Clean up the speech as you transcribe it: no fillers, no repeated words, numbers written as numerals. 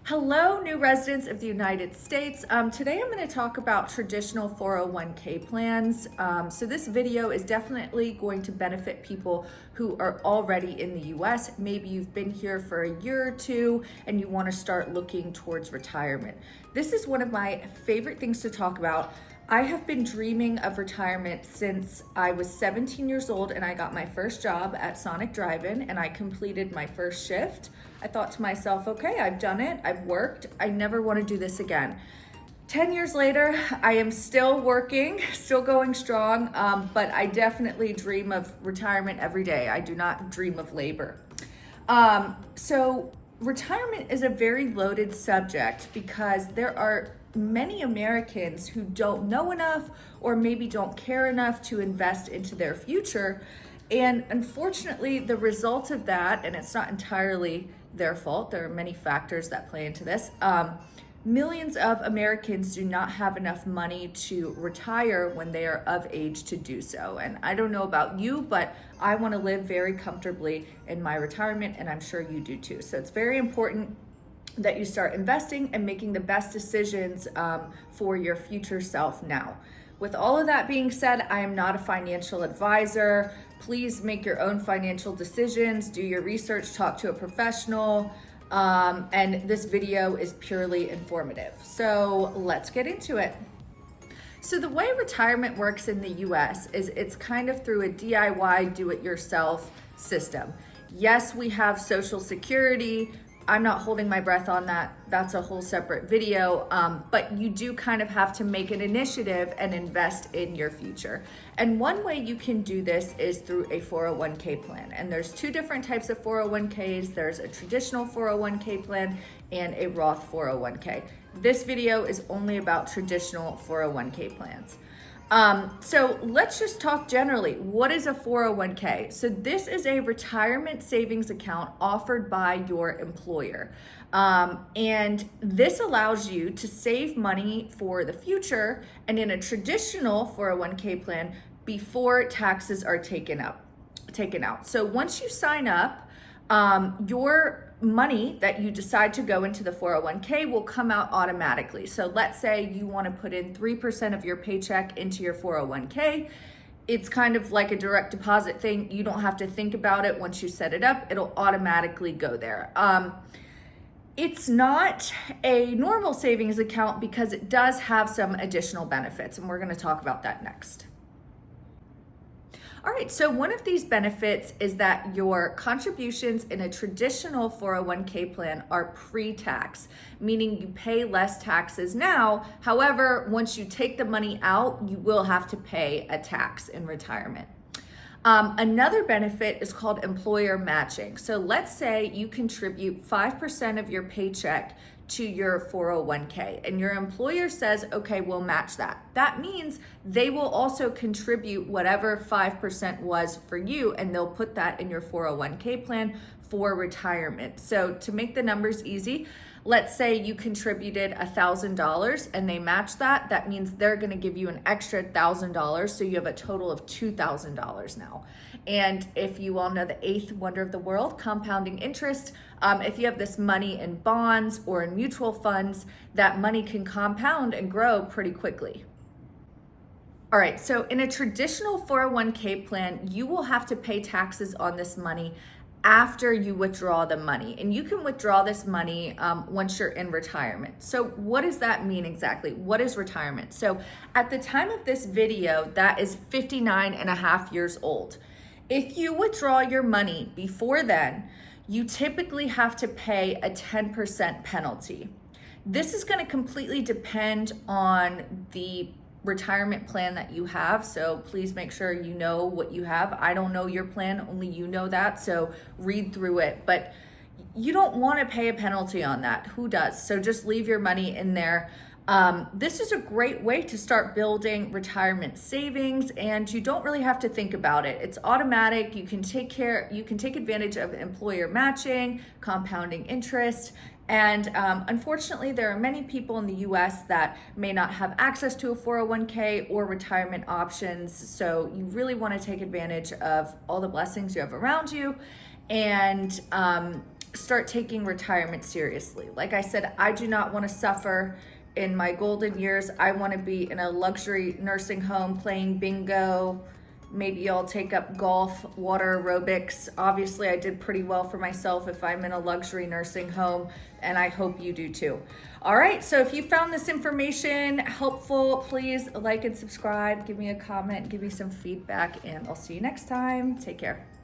Hello, new residents of the United States. Today I'm going to talk about traditional 401k plans. So this video is definitely going to benefit people who are already in the US. Maybe you've been here for a year or two and you want to start looking towards retirement. This is one of my favorite things to talk about. I have been dreaming of retirement since I was 17 years old and I got my first job at Sonic Drive-In and I completed my first shift. I thought to myself, okay, I've done it, I've worked, I never want to do this again. 10 years later, I am still working, still going strong, but I definitely dream of retirement every day. I do not dream of labor. So retirement is a very loaded subject because there are many Americans who don't know enough or maybe don't care enough to invest into their future. And unfortunately, the result of that, and it's not entirely their fault, there are many factors that play into this, millions of Americans do not have enough money to retire when they are of age to do so. And I don't know about you, but I want to live very comfortably in my retirement, and I'm sure you do too. So it's very important that you start investing and making the best decisions for your future self now. With all of that being said, I am not a financial advisor. Please make your own financial decisions, do your research, talk to a professional, and this video is purely informative. So let's get into it. So the way retirement works in the US is it's kind of through a DIY, do-it-yourself system. Yes, we have Social Security. I'm not holding my breath on that. That's a whole separate video, but you do kind of have to make an initiative and invest in your future. And one way you can do this is through a 401k plan. And there's two different types of 401ks. There's a traditional 401k plan and a Roth 401k. This video is only about traditional 401k plans. So let's just talk generally. What is a 401k? So this is a retirement savings account offered by your employer. And this allows you to save money for the future and in a traditional 401k plan before taxes are taken out. So once you sign up, your money that you decide to go into the 401k will come out automatically. So let's say you want to put in 3% of your paycheck into your 401k. It's kind of like a direct deposit thing. You don't have to think about it. Once you set it up, it'll automatically go there. It's not a normal savings account because it does have some additional benefits, and we're going to talk about that next. All right, so one of these benefits is that your contributions in a traditional 401k plan are pre-tax, meaning you pay less taxes now. However, once you take the money out, you will have to pay a tax in retirement. Another benefit is called employer matching. So let's say you contribute 5% of your paycheck to your 401k and your employer says, okay, we'll match that. That means they will also contribute whatever 5% was for you and they'll put that in your 401k plan for retirement. So to make the numbers easy, let's say you contributed $1,000 and they match that. That means they're going to give you an extra $1,000. So you have a total of $2,000 now. And if you all know the eighth wonder of the world, compounding interest, if you have this money in bonds or in mutual funds, that money can compound and grow pretty quickly. All right, so in a traditional 401k plan, you will have to pay taxes on this money after you withdraw the money. And you can withdraw this money once you're in retirement. So what does that mean exactly? What is retirement? So at the time of this video, that is 59 and a half years old. If you withdraw your money before then, you typically have to pay a 10% penalty. This is going to completely depend on the retirement plan that you have. So please make sure you know what you have. I don't know your plan, only you know that. So read through it, but you don't want to pay a penalty on that. Who does? So just leave your money in there. This is a great way to start building retirement savings and you don't really have to think about it. It's automatic. You can take advantage of employer matching, compounding interest. And unfortunately, there are many people in the US that may not have access to a 401k or retirement options. So you really want to take advantage of all the blessings you have around you. And start taking retirement seriously. Like I said, I do not want to suffer in my golden years. I want to be in a luxury nursing home playing bingo. Maybe I'll take up golf, water aerobics. Obviously, I did pretty well for myself if I'm in a luxury nursing home, and I hope you do too. All right, so if you found this information helpful, please like and subscribe, give me a comment, give me some feedback, and I'll see you next time. Take care.